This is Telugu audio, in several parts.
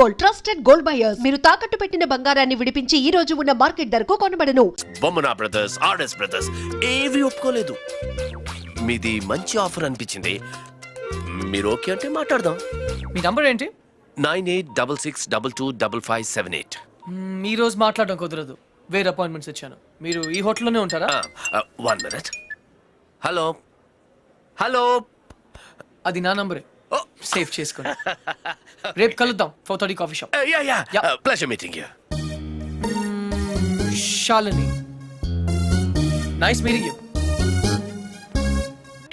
Gold, trusted gold buyers. మీరు తాకట్టు పెట్టిన బంగారాన్ని విడిపించి ఈ రోజు ఉన్న మార్కెట్ ధరకు కొనబడను. బొమ్మనా బ్రదర్స్, ఆర్ఎస్ బ్రదర్స్ ఏవి ఒప్పుకోలేదు. మీది మంచి ఆఫర్ అనిపించింది. మీరు ఓకే అంటే మాట్లాడదాం. మీ నంబర్ ఏంటి? 9866225578. ఈ రోజు మాట్లాడడం కుదరదు, వేరే అపాయింట్మెంట్స్ ఇచ్చాను. మీరు ఈ హోటల్లోనే ఉంటారా? 1 minute. హలో హలో, అది నా నంబరే, సేవ్ చేసుకోండి. రేపు కలుద్దాం 4:30 coffee shop. Pleasure meeting you. Shalini, nice meeting you.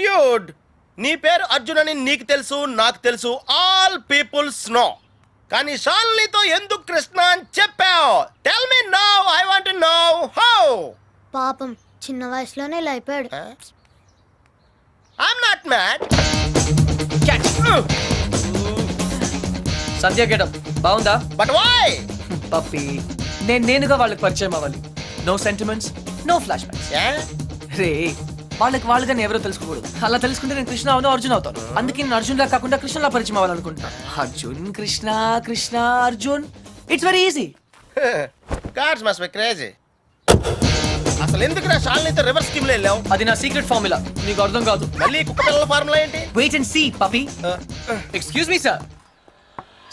Dude, నీ పేరు అర్జున్ అని నీకు తెలుసు, నాకు తెలుసు, ఆల్ పీపుల్స్ నో. కానీ షాలినితో ఎందుకు కృష్ణ అని చెప్పావు? Tell me now, I want to know how. పాపం చిన్న వయసులోనే ఇలా అయిపోయాడు. I'm not mad. Sandhya getup బాగుందా? But why? పప్పి, నేనుగా వాళ్ళకి పరిచయం అవ్వాలి. No sentiments, no flashbacks. రే, వాళ్ళకి నేను ఎవరో తెలుసుకోకూడదు. అలా తెలుసుకుంటే నేను కృష్ణ అవును, అర్జున్ అవుతాను. అందుకే నేను అర్జున్ లా కాకుండా కృష్ణలా పరిచయం అవ్వాలనుకుంటున్నాను. Arjun Krishna, Krishna Arjun, it's very easy. Gods must be crazy. అసలు ఎందుకు నా షాలినితో రివర్స్ స్కీమ్ లో వెళ్ళావు? అది నా సీక్రెట్ ఫార్ములా, నీకు అర్థం కాదు. మళ్ళీ కుక్క పిల్లల ఫార్ములా ఏంటి? Wait and see puppy. Excuse me sir,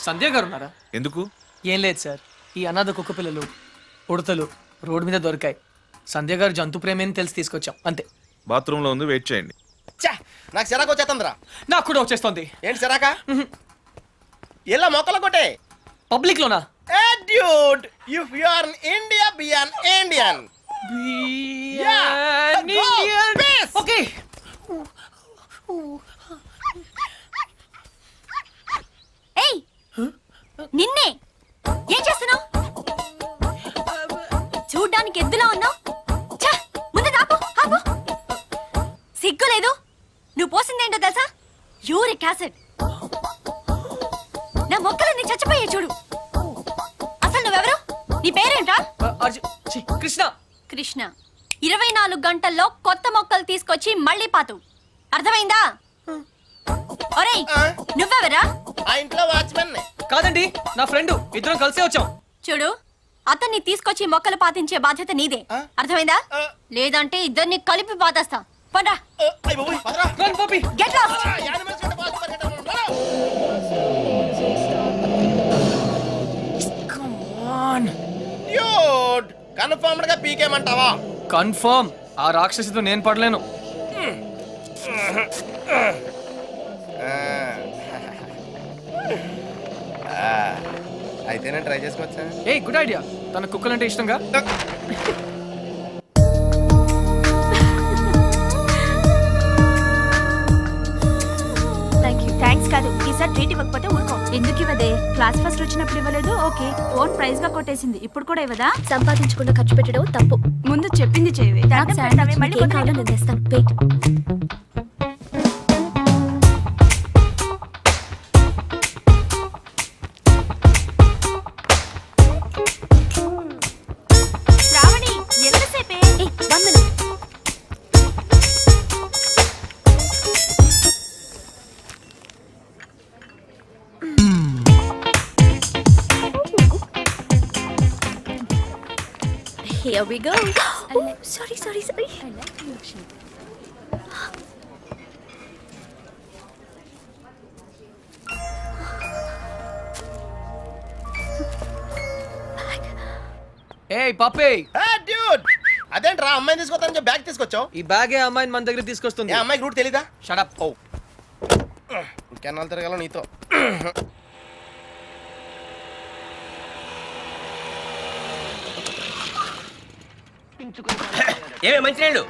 Sandhya గారు ఉన్నారా? ఎందుకు? ఏం లేదు సార్, ఈ అనాథ కుక్క పిల్లలు ఉడతలు రోడ్డు మీద దొరికాయి. సంధ్య గారు జంతు ప్రేమని తెలిసి తీసుకొచ్చాం, అంతే. బాత్రూమ్ లో ఉంది, వెయిట్ చేయండి. నాకు సిరాకు వచ్చేస్తుందిరా. నాకు కూడా వచ్చేస్తుంది. ఏంటి సిరాక? ఇలా మొక్కలు కొట్టే పబ్లిక్ లోనా? Dude, if you are in India, be an Indian. Okay. ఏయ్, నిన్నే ఏం చేస్తున్నావు? చూడ్డానికి ఎద్దులా ఉన్నావు. ముందు ఆపు, ఆపు. సిగ్గు లేదు? నువ్వు పోసిందేంటో తెలుసా? Uric acid. నా మొక్కలన్నీ చచ్చిపోయే చూడు. అసలు నువ్వెవరు? నీ పేరేంటా? కృష్ణ. కృష్ణ. 24 గంటల్లో కొత్త మొక్కలు తీసుకొచ్చి మళ్ళీ పాతు. అర్థమైందా? ఒరేయ్, నువ్వెవరా? ఆ ఇంట్లో వాచ్మెన్. కాదండి, నా ఫ్రెండ్. ఇద్దరం కలిసే వచ్చాం. చూడు, అతన్ని తీసుకొచ్చి మొక్కలు పాతించే బాధ్యత నీదే. అర్థమైందా? లేదంటే ఇద్దరిని కలిపి పాతేస్తా. పండ్రా. Run puppy. Get lost. Come on. Dude, confirmed గా పీకేమంటావా? కన్ఫర్మ్. ఆ రాక్షసితో నేను పడలేను. అయితే నేను ట్రై చేసుకోవచ్చా? A good idea. తన కుక్కలంటే ఇష్టంగా. థ్యాంక్స్ కాదు, ఈసారి ట్రీట్ ఇవ్వకపోతే ఊరుకో. ఎందుకు ఇవ్వదే? క్లాస్ ఫస్ట్ వచ్చినప్పుడు ఇవ్వలేదు, ఓకే. ఓన్ ప్రైజ్ గా కొట్టేసింది, ఇప్పుడు కూడా ఇవ్వదా? సంపాదించకుండా ఖర్చు పెట్టడం తప్పు. ముందు చెప్పింది చేయవే. మళ్ళీ నేను తెస్తాను. Wait. Shravani, ఎంతసేపే? 1 minute. Here we go. Oh, sorry. I like you. ఏయ్ పప్పి, డ్యూడ్, అదేంట్రా అమ్మాయిని తీసుకొస్తానని చెప్పి బ్యాగ్ తీసుకొచ్చావు? ఈ బ్యాగే అమ్మాయిని మన దగ్గర తీసుకొస్తుంది. ఏ అమ్మాయికి రూట్ తెలీదా? Shut up. ఓ, ఇంకెన్నాళ్ళు తిరగాల నీతో? ఏమే మంచినీళ్ళు?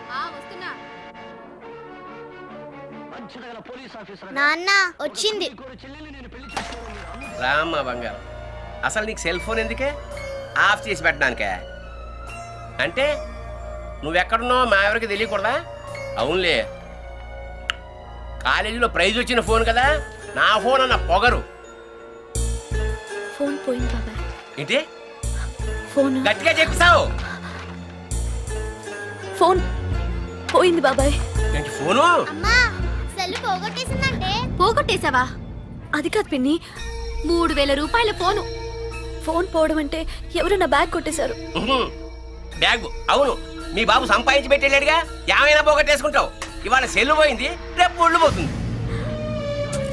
నాన్న వచ్చింది. రామ్మా బంగారం, అసలు నీకు సెల్ ఫోన్ ఎందుకే? ఆఫ్ చేసి పెట్టడానికే? అంటే నువ్వెక్కడున్నావు మా ఎవరికి తెలియకూడదా? అవునులే, కాలేజీలో ప్రైజ్ వచ్చిన ఫోన్ కదా, నా ఫోన్ అన్న పొగరు. ఫోన్ పోయింది బాబాయ్. ఏంటి? ఫోన్ గట్టిగా చెప్తావు. ఫోన్ పోయింది బాబాయ్. ఏంటి ఫోను? అమ్మా, సెల్ పోగొట్టేసిందంటే. పోగొట్టేసావా? అది కాదు పిన్ని, 3,000 రూపాయల ఫోను. ఫోన్ పోవడం అంటే ఎవరు నా బ్యాగ్ కొట్టేశారు. బ్యాగ్ అవును, మీ బాబు సంపాదించి పెట్టేళ్ళాడుగా, ఏమైనా పోగొట్టేసుకుంటావు. ఇవాళ సెల్లు పోయింది, రేపు ఒళ్ళు పోతుంది.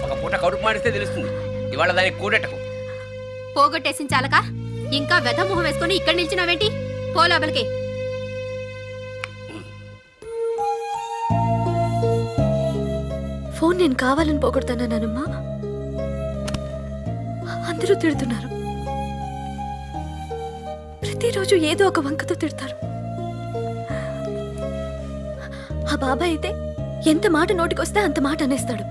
ఒక పూట కడుపు మాడిస్తే తెలుస్తుంది. ఇవాళ దానికి కూడెట్టకు. పోగొట్టేసిన చాలక ఇంకా వెధ మొహం వేసుకొని ఇక్కడ నిల్చున్నావేంటి? పో లోపలికి. ఫోన్ నేను కావాలని పోగొడతానమ్మా. అందరూ తిడుతున్నారు. ప్రతిరోజు ఏదో ఒక వంకతో తిడతారు. ఆ బాబాయ్ అయితే ఎంత మాట నోటికొస్తే అంత మాట అనేస్తాడు.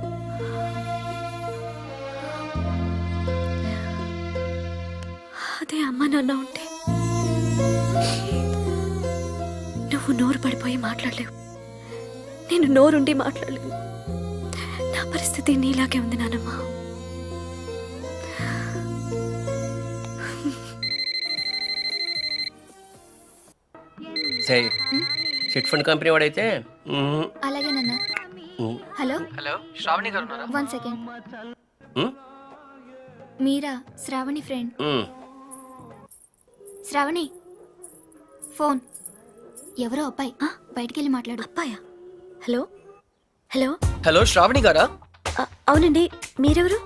అదే అమ్మ నాన్న ఉంటే నువ్వు నోరు పడిపోయి మాట్లాడలేవు, నేను నోరుండి మాట్లాడలేను. నా పరిస్థితి నీలాగే ఉంది నానమ్మా. సరే, చిట్ ఫండ్ కంపెనీ వాడైతే అలాగే నాన్న. హలో హలో, శ్రావణి గారు ఉన్నారా? 1 సెకండ్. మీరా? శ్రావణి ఫ్రెండ్. శ్రావణి ఫోన్. ఎవరో అబ్బాయి, బయటికి వెళ్ళి మాట్లాడు. అబ్బాయా? Hello hello. హలో, శ్రావణి గారా? అవునండి, మీరెవరు?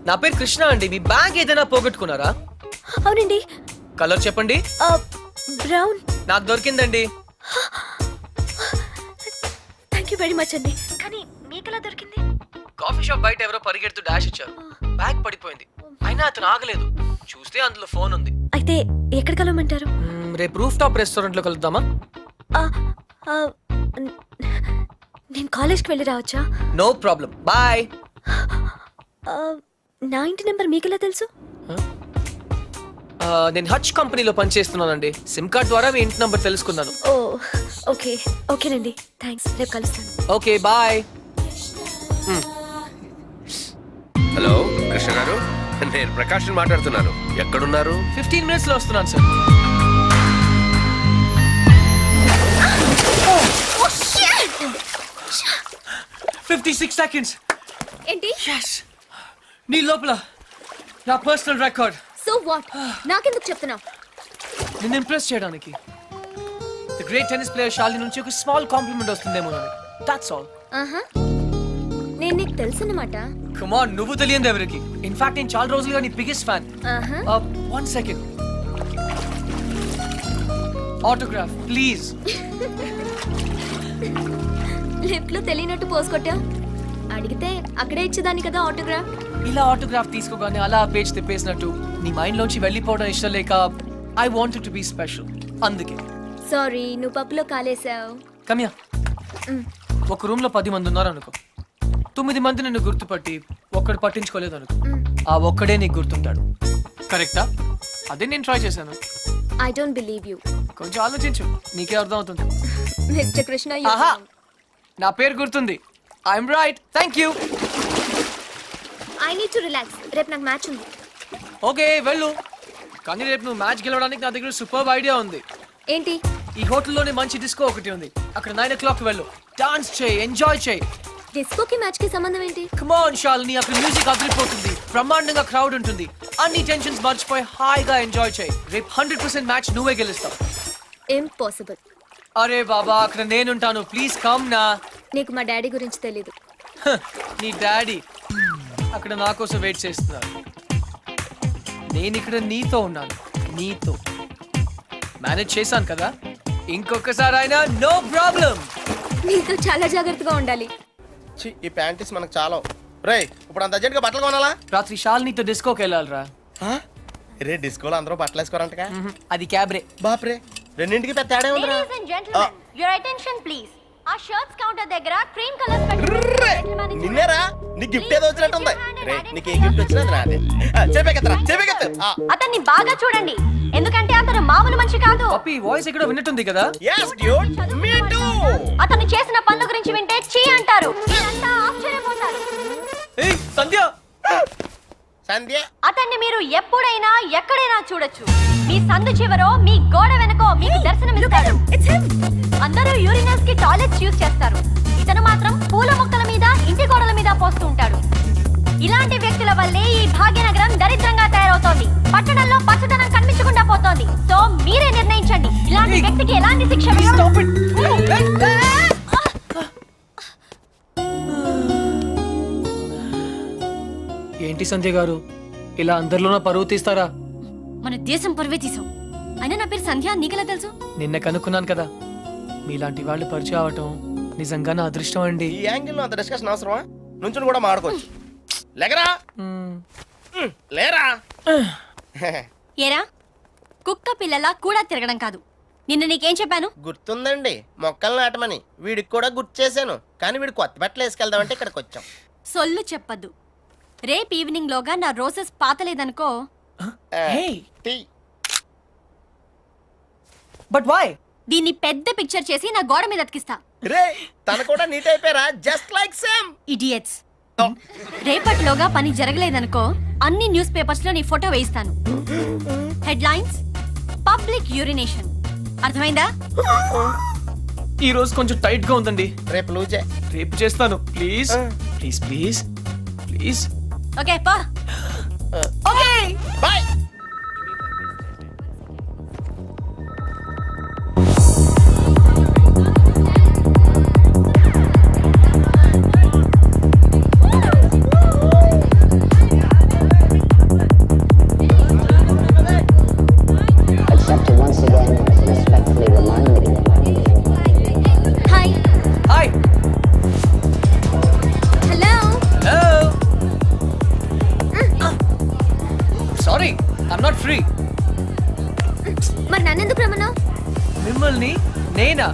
నా పేరు కృష్ణ అండి. మీ బ్యాగ్ ఏదైనా పోగొట్టుకున్నారా? అవునండి. కలర్ చెప్పండి. బ్రౌన్. నాకు దొరికిందండి. థ్యాంక్ యూ వెరీ మచ్ అండి. కానీ మీకెలా దొరికింది? కాఫీ షాప్ బయట ఎవరో పరిగెడుతూ డాష్ ఇచ్చారు. బ్యాగ్ పడిపోయింది. అయినా అతను ఆగలేదు. చూస్తే అందులో ఫోన్ ఉంది. అయితే ఎక్కడ కలవమంటారు? రేపు రూఫ్ టాప్ రెస్టారెంట్ లో కలుద్దామా? నేను కాలేజ్కి వెళ్ళి రావచ్చా? No problem, bye. నా ఇంటి నెంబర్ మీకెలా తెలుసు? నేను హచ్ కంపెనీలో పనిచేస్తున్నానండి. సిమ్ కార్డ్ ద్వారా మీ ఇంటి నంబర్ తెలుసుకున్నాను. ఓ ఓకే, ఓకేనండి, థ్యాంక్స్. రేపు కలుస్తాను. Okay, bye. హలో కృష్ణ గారు, నేను ప్రకాష్ మాట్లాడుతున్నాను. ఎక్కడున్నారు? 15 minutes లో వస్తున్నాను సార్. Oh, shit! 56 seconds. ఏంటి? Yes. నీ లోపల నా పర్సనల్ రికార్డ్. So what? నాకెందుకు చెప్తున్నావు? నిన్ను ఇంప్రెస్ చేయడానికి. The great tennis player Shalini నుంచి ఒక స్మాల్ కాంప్లిమెంట్ వస్తుందేమో అని. That's all. ఆహా, నేను నీకు తెలుసన్నమాట. కమ్ ఆన్, నువ్వు తెలియదు ఎవరికి. ఇన్ఫాక్ట్ నేను చాలా రోజులుగా నీ బిగ్గెస్ట్ ఫ్యాన్. ఆహా, 1 second. Autograph please. లిఫ్ట్ లో తెలియనట్టు పోసుకొట్టా. అడిగితే అక్కడే ఇచ్చేదాన్ని కదా ఆటోగ్రాఫ్. ఇలా ఆటోగ్రాఫ్ తీసుకోగానే అలా పేజ్ తిప్పేసినట్టు నీ మైండ్ లోంచి వెళ్ళిపోవడం ఇష్టం లేక I wanted to be special. అందుకే. సారీ, నువ్వు పప్పులో కాలేసావు. కమ్యా. ఒక రూమ్ లో 10 మంది ఉన్నారు అనుకో. 9 మంది నిన్ను గుర్తుపట్టి ఒక్కడు పట్టించుకోలేదు అనుకో. ఆ ఒక్కడే నీకు గుర్తుంటాడు. కరెక్టా? అదే నేను ట్రై చేశాను. I don't believe you. కొంచెం ఆలోచించు, నీకే అర్థం అవుతుంది. మిస్టర్ కృష్ణ, ఆహా, నా పేరు గుర్తుంది. I'm right. Thank you. I need to relax. రేపు నాకు మ్యాచ్ ఉంది. ఓకే, వెళ్ళు. కానీ రేపు నువ్వు మ్యాచ్ గెలవడానికి నా దగ్గర సూపర్ ఐడియా ఉంది. ఏంటి? ఈ హోటల్లోనే మంచి డిస్కో ఒకటి ఉంది. అక్కడ 9 o'clock వెళ్ళు. డాన్స్ చేయి, ఎంజాయ్ చేయి. డిస్కోకి మ్యాచ్ కి సంబంధం ఏంటి? కమ్ ఆన్ శాలిని, అక్కడ మ్యూజిక్ అదిరిపోతుంది. బ్రహ్మాండంగా క్రౌడ్ ఉంటుంది. అన్ని టెన్షన్స్ మర్చిపోయి హాయిగా ఎంజాయ్ చేయి. రేపు 100% మ్యాచ్ నువ్వే గెలుస్తావు. ఇంపాసిబుల్. అరే బాబా, అక్కడ నేనుంటాను. ప్లీజ్ కమ్ నా. నీకు మా డాడీ గురించి తెలీదు. నీ డాడీ అక్కడ నా కోసం వెయిట్ చేస్తున్నారు. నేను ఇక్కడ నీతో ఉన్నాను. నీతో మేనేజ్ చేశాను కదా. ఇంకొకసారి అయినా నో ప్రాబ్లం. నీతో చాలా జాగ్రత్తగా ఉండాలి. ఈ ప్యాంటీస్ మనకు చాలా. రే, ఇప్పుడు అంత అర్జెంట్గా బట్టలు కొనాలా? రాత్రి శాలినితో డిస్కోకి వెళ్ళాలిరా. రే, డిస్కోలో అందరూ బట్టలు వేసుకోరంటగా. అది క్యాబ్రే. బాప్రే, రెండింటికి పెద్ద తేడా ఉందిరా. Ladies and gentlemen, your attention please. ఆ షర్ట్స్ కౌంటర్ దగ్గర క్రీమ్ కలర్స్ నిన్నేరా, నీ గిఫ్ట్ ఏదో వచ్చినట్టుంది. రే, నీకు ఏ గిఫ్ట్ వచ్చినది రాదే. చెప్పేకెత్తరా. అతన్ని బాగా చూడండి, ఎందుకంటే అతను మామూలు మనిషి కాదు. పప్పి వాయిస్ ఎక్కడో విన్నట్టుంది కదా. yes dude, me too. అతను చేసిన పనుల గురించి వింటే చీ అంటారు. మీరంతా ఆశ్చర్యపోతారు. ఏయ్ సంధ్య. సంధ్య, అతన్ని మీరు ఎప్పుడైనా ఎక్కడైనా చూడొచ్చు. మీ సందు చివరో మీ గోడ వెనకో మీకు దర్శనమిస్తాడు. అందరూ యూరినల్స్ కి టాయిలెట్స్ యూజ్ చేస్తారు. ఇతను మాత్రం పూల మొక్కల మీద, ఇంటి గోడల మీద పోస్తూ ఉంటాడు. ఇలాంటి వ్యక్తుల వల్లే ఈ భాగ్యనగరం దరిద్రంగా తయారవుతోంది. పట్టణంలో పచ్చదనం కనిపించకుండా పోతోంది. సో మీరే నిర్ణయించండి, ఇలాంటి వ్యక్తికి ఎలాంటి శిక్ష వేయాలి? ఏంటి సంధ్య గారు ఇలా అందరిలోనూ పరువు తీస్తారా? మన దేశం పరువే తీసాం. అయినా నా పేరు సంధ్య, నీకెలా తెలుసు? నిన్న కనుక్కున్నాను కదా. మీలాంటి వాళ్ళు పరిచయం అవటం నిజంగా నా అదృష్టం అండి. ఈ యాంగిల్ లో అంత డిస్కషన్ అవసరమా? నుంచుని కూడా మాడుకోవచ్చు. లేకరా లేరా. ఏరా, కుక్క పిల్లలా కూడా తిరగడం కాదు. నిన్న నీకేం చెప్పాను? గుర్తుందండి, మొక్కలు నాటమని. వీడికి కూడా గుర్తు చేశాను, కానీ వీడు కొత్త బట్టలు వేసుకెళ్దామంటే ఇక్కడికి వచ్చాం. సొల్లు చెప్పద్దు. రేపు ఈవినింగ్ లోగా నా రోజెస్ పాతలేదనుకో. టీ. But why? దీన్ని పెద్ద పిక్చర్ చేసి నా గోడ మీద అతికిస్తా. రే, తన కూడా నీట్ అయిపోయారా? Just like same. ఇడియట్స్. రేపటిలోగా పని జరగలేదనుకో, అన్ని న్యూస్ పేపర్స్ లో నీ ఫోటో వేయిస్తాను. Headlines: public urination. అర్థమైందా? ఈ రోజు కొంచెం టైట్ గా ఉందండి. రేపు లూజే. రేపు చేస్తాను. Please please please please. Okay పా. Okay bye. Accept once again, respectfully remind me. Hi. Hi. Hello. Hello. Sorry, I'm not free. మరి నన్నెందుకు రమ్మన్నావు? మిమ్మల్ని నేనా?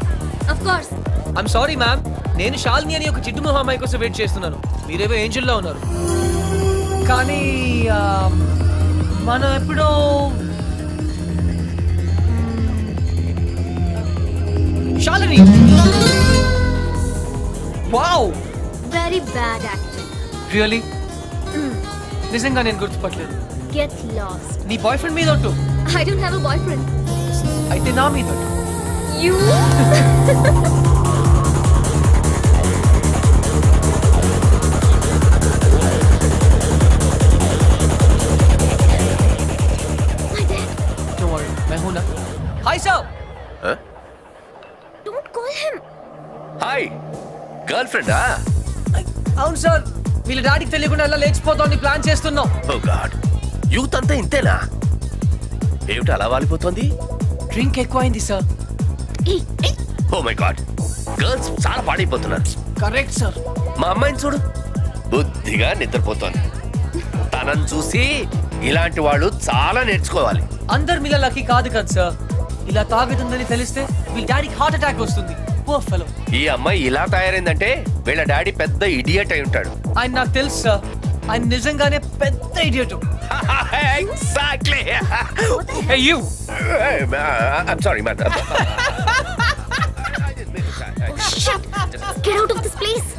Of course. I'm sorry ma'am. నేను శాలిని అని ఒక చిట్టు మొహం అమ్మాయి కోసం వెయిట్ చేస్తున్నాను. మీరేవో ఏంజల్లో ఉన్నారు. కానీ మనం ఎప్పుడో Shalini. Wow, very bad acting. Really? నిజంగా నేను గుర్తుపట్టలేదు. Get lost. నీ బాయ్ ఫ్రెండ్ మీద ఒట్టు. I don't have a boyfriend. అయితే నా మీద ఒట్టు. యు. Don't worry, मैं हूं ना. Hi sir. Don't call him. Hi, girl ఫ్రెండా? అవును సార్, వీళ్ళ డాడీకి తెలియకుండా అలా లేచిపోతామని ప్లాన్ చేస్తున్నాం. ఓ గాడ్, యూత్ అంతా ఇంతేనా? ఏమిటి అలా వాలిపోతుంది? డ్రింక్ ఎక్కువైంది sir. Oh my God, girls చాలా పాడైపోతున్నారు. Correct sir. మా అమ్మాయిని చూడు, బుద్ధిగా నిద్రపోతోంది. తనని చూసి ఇలాంటి వాళ్ళు చాలా నేర్చుకోవాలి. అందరు మీలా లక్కీ కాదు కదా సార్. ఇలా తాగుతుందని తెలిస్తే వీళ్ళ డాడీకి హార్ట్ అటాక్ వస్తుంది. Poor fellow. ఈ అమ్మాయి ఇలా తయారైందంటే వీళ్ళ డాడీ పెద్ద ఇడియట్ అయి ఉంటాడు. ఆయన నాకు తెలుసు సార్. ఆయన నిజంగానే పెద్ద idiot. Exactly. Hey you. I'm sorry, man. Oh shit. Get out of this place.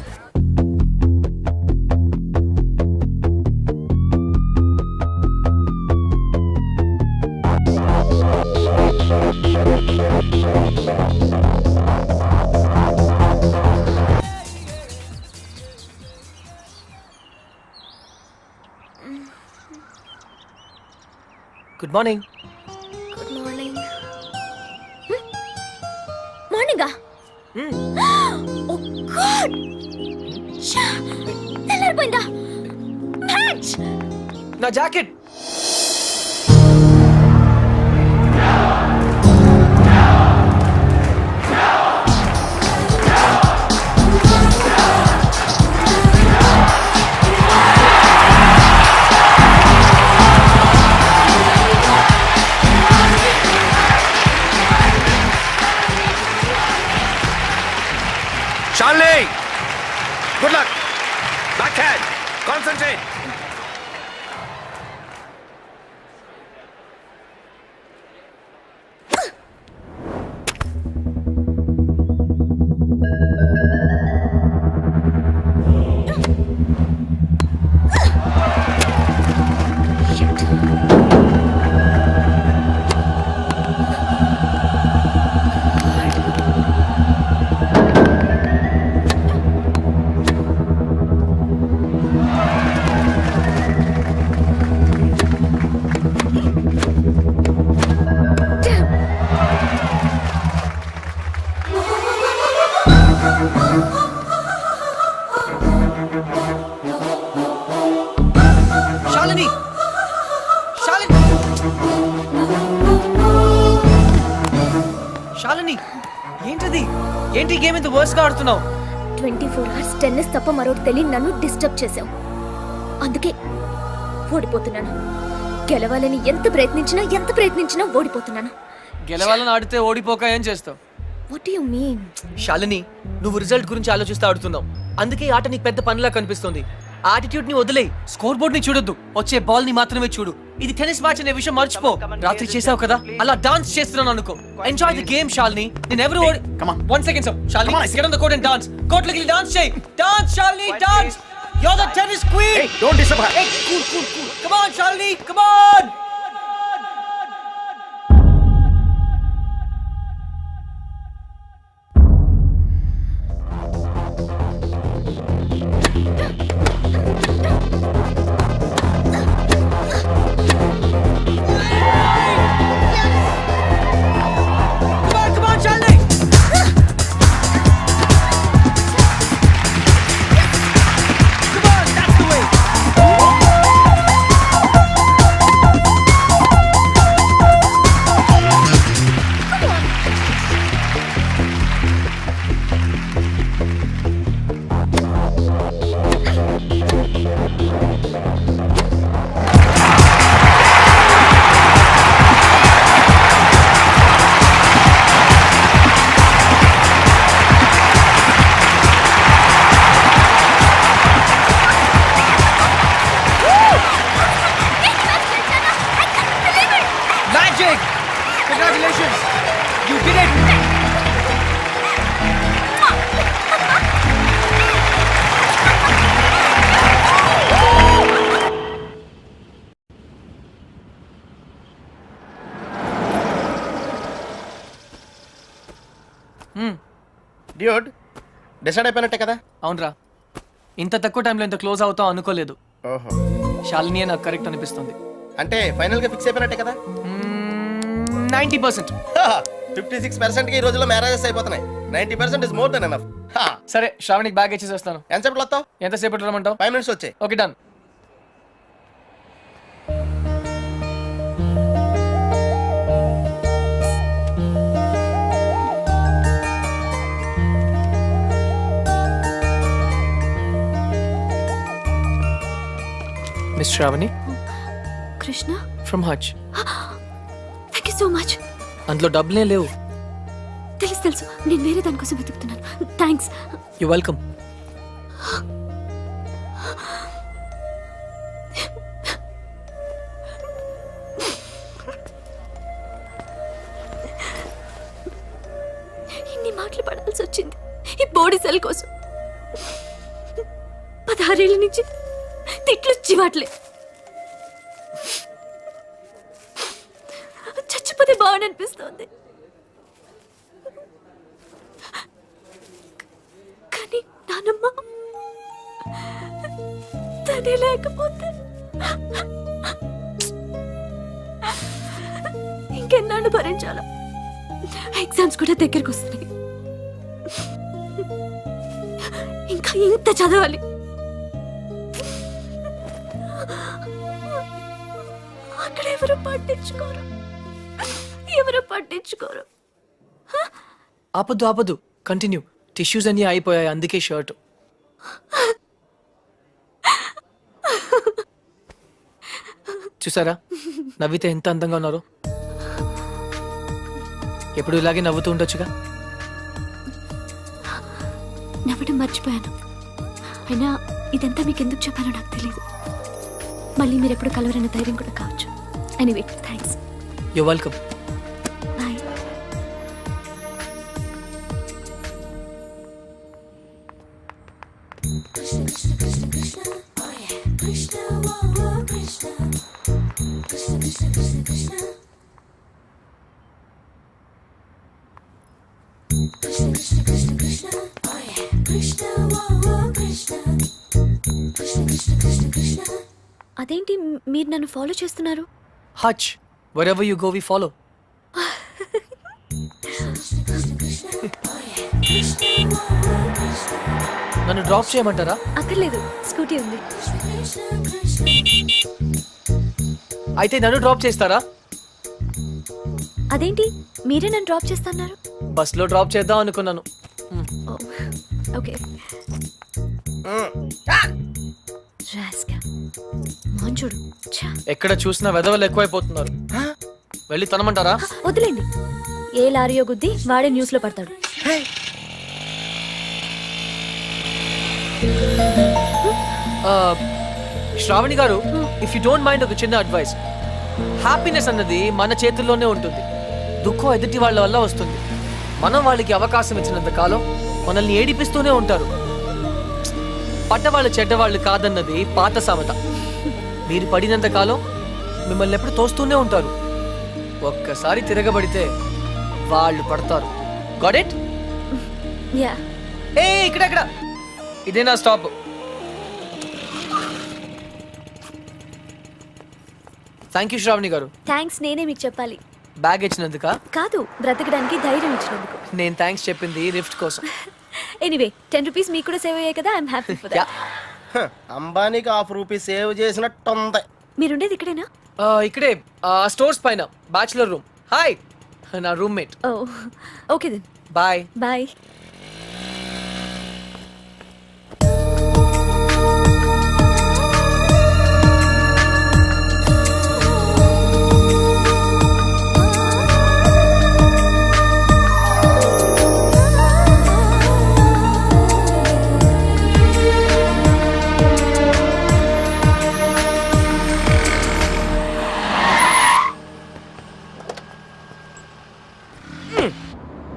Good morning. Good morning. మార్నింగా? Oh god. తెల్లారిపోయిందా? మ్యాచ్. నా jacket. Shalini, good luck. Backhand. Concentrate. Shalini ఏంటది? ఏంటి గేమ్ ఇంత వర్స్ గా ఆడుతున్నావు? 24 hours టెన్నిస్ తప్ప మరొకటి తెలియని నన్ను డిస్టర్బ్ చేశావు. అందుకే ఓడిపోతున్నాను. గెలవాలని ఎంత ప్రయత్నించినా ఓడిపోతున్నాను. గెలవాలని ఆడితే ఓడిపోక ఏం చేస్తావు? What you mean? శాలిని, నువ్వు రిజల్ట్ గురించి ఆలోచిస్తూ ఆడుతున్నావు. అందుకే ఈ ఆట నీకు పెద్ద పనిలా కనిపిస్తుంది. ఆటిట్యూడ్ ని వదిలేయి. స్కోర్ బోర్డ్ ని చూడొద్దు, వచ్చే బాల్ ని మాత్రమే చూడు. ఇది టెన్నిస్ మ్యాచ్ అనే విషయం మర్చిపో. రాత్రి చేసావు కదా, అలా డాన్స్ చేస్తున్నాను అనుకో. Enjoy the game Shalini. నేను ఎవరు ఓడి. One second sir. Shalini, get on the court and dance. Court లోకి డాన్స్ చేయి. Dance Shalini, dance. You are the tennis queen. Hey, don't disturb her. Hey, cool. Come on Shalini, come on. Come on, Charlie! Come on, that's the way! Magic! Congratulations! You did it! Dude decide అయిపోయినట్టే కదా? అవునరా, ఇంత తక్కువ టైంలో ఇంత క్లోజ్ అవుతావు అనుకోలేదు. ఓహో, శాలినియే నాకు కరెక్ట్ అనిపిస్తుంది. అంటే ఫైనల్ గా ఫిక్స్ అయిపోయినట్టే కదా? 90%. 56% కి ఈ రోజుల్లో మ్యారేజెస్ అయిపోతున్నాయి. 90% ఇస్ మోర్ దెన్ ఎనఫ్. సరే, శ్రావణికి బ్యాగ్ ఇచ్చేసి వస్తాను. ఎంతసేపు వస్తావు? ఎంతసేపు రమ్మంటావు? 5 minutes వచ్చాయి. Okay, done. Miss Shravani Krishna, from Hutch. Thank you so much. అందులో డబ్బులే లేవు. తెలుసు, నేను వేరే దానికోసం వెతుకుతున్నాను. థ్యాంక్స్. You welcome. ఇన్ని మాటలు పడాల్సి వచ్చింది ఈ బాడీ సెల్ కోసం. 16 ఏళ్ళ నుంచి తిట్లు చివాట్లే. చచ్చిపోతే బాగుంది అనిపిస్తోంది. కానీ నానమ్మ తనే లేకపోతే ఇంకెన్నాళ్ళు భరించాలా? ఎగ్జామ్స్ కూడా దగ్గరికి వస్తున్నాయి. ఇంకా ఇంత చదవాలి. అక్కడ ఎవరు పట్టించుకోరు. ఆపద్దు, కంటిన్యూ. టిష్యూస్ అన్నీ అయిపోయాయి, అందుకే షర్ట్. చూసారా, నవ్వితే ఎంత అందంగా ఉన్నారో. ఎప్పుడు ఇలాగే నవ్వుతూ ఉండొచ్చుగా. నవ్వడం మర్చిపోయాను. అయినా ఇదంతా మీకు ఎందుకు చెప్పాలో నాకు తెలియదు. మళ్ళీ మీరు ఎప్పుడు కలవరన్న ధైర్యం కూడా కావచ్చు. Anyway, thanks. You welcome. Bye. అదేంటి మీరు నన్ను ఫాలో చేస్తున్నారు? Hutch, wherever you go we follow. నన్ను డ్రాప్ చేయమంటారా? అక్కర్లేదు, స్కూటీ ఉంది. అయితే నన్ను డ్రాప్ చేస్తారా? అదేంటి మీరే నన్ను డ్రాప్ చేస్తున్నారు? బస్ లో డ్రాప్ చేద్దాం అనుకున్నాను. ఓకే. రాస్కా మంచుడు. ఎక్కడ చూసినా వెధవలు ఎక్కువైపోతున్నారు. వెళ్ళి తనమంటారా? వదిలేండి, ఏ లారీయో గుద్ది వాడే న్యూస్ లో పడతాడు. శ్రావణి గారు, ఇఫ్ యూ డోంట్ మైండ్ ఒక చిన్న అడ్వైస్. హ్యాపీనెస్ అన్నది మన చేతుల్లోనే ఉంటుంది. దుఃఖం ఎదుటి వాళ్ళ వల్ల వస్తుంది. మనం వాళ్ళకి అవకాశం ఇచ్చినంత కాలం మనల్ని ఏడిపిస్తూనే ఉంటారు. పడ్డవాళ్ళు చెడ్డవాళ్ళు కాదన్నది పాత సామెత. మీరు పడినంత కాలం మిమ్మల్ని ఎప్పుడు తోస్తూనే ఉంటారు. ఒక్కసారి తిరగబడితే వాళ్ళు పడతారు. Got it? యా. ఏ ఇక్కడ ఇదే నా స్టాప్. థ్యాంక్ యూ శ్రావణి గారు. థ్యాంక్స్ నేనే మీకు చెప్పాలి. బ్యాగ్ ఇచ్చినందుక? కాదు, బ్రతకడానికి ధైర్యం ఇచ్చినందుకు. నేను థ్యాంక్స్ చెప్పింది లిఫ్ట్ కోసం. ఎనీవే 10 రూపీస్ మీకు కూడా సేవ్ అయ్యాయి కదా. I'm happy for that. అంబానీకి ₹1 సేవ్ చేసినట్టుంది. మీరుండేది ఇక్కడేనా? ఇక్కడే స్టోర్స్ పైన బ్యాచులర్ రూమ్. హాయ్, నా roommate. Oh okay then bye. Bye.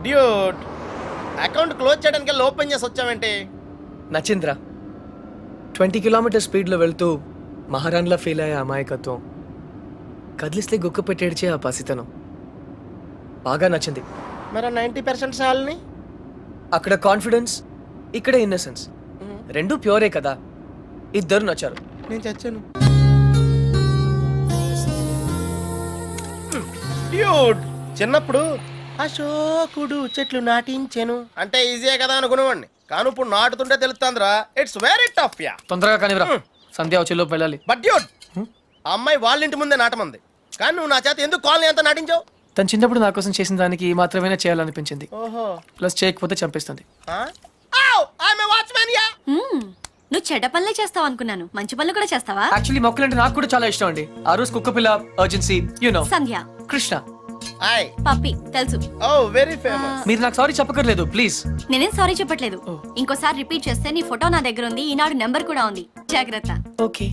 Dude, account close చేయడానికి ఓపెన్ చేసి వచ్చావేంటి? నచింద్ర 20 కిలోమీటర్ స్పీడ్లో వెళ్తూ మహారాణ్లా ఫీల్ అయ్యే అమాయకత్వం, కదిలిస్తే గుక్క పెట్టేడ్చే ఆ పసితనం బాగా నచ్చింది. మరి 90% సాల్ని? అక్కడ కాన్ఫిడెన్స్, ఇక్కడ ఇన్నసెన్స్ రెండూ ప్యూరే కదా. ఇద్దరు నచ్చారు. నేను చచ్చాను. డ్యూడ్, చిన్నప్పుడు అశోకుడు చెట్లు నాటించెను అంటే ఈజీయే కదా అనుకునేవాడిని. కానీ ఇప్పుడు నాటుతుంటే తెలుస్తుందిరా, ఇట్స్ వెరీ టఫ్. యా, తొందరగా కానివ్వరా, సంధ్య వచ్చేలోపు వెళ్ళాలి. బట్ డ్యూడ్, ఆ అమ్మాయి వాళ్ళ ఇంటి ముందే నాటమంది, కానీ నువ్వు నా చేత ఎందుకు కాలనీ అంతా నాటించావు? తను చిన్నప్పుడు నా కోసం చేసిన దానికి మాత్రమే చేయాలనిపించింది. ఓహో, ప్లస్ చేయకపోతే చంపేస్తుంది. వాచ్మెన్. యా, నువ్వు చెడ్డ పనులే చేస్తావు అనుకున్నాను, మంచి పనులు కూడా చేస్తావా? యాక్చువల్లీ మొక్కలంటే నాకు కూడా చాలా ఇష్టం అండి. ఆ రోజు కుక్క పిల్ల, urgency, you know, Sandhya, Krishna. Hi. Puppy తెలుసు. Oh very famous. మీరు నాకు సారీ చెప్పకర్లేదు ప్లీజ్. నేనేం సారీ చెప్పట్లేదు. ఇంకోసారి రిపీట్ చేస్తే నీ ఫోటో నా దగ్గర ఉంది, ఈనాడు నెంబర్ కూడా ఉంది, జాగ్రత్త. ఓకే.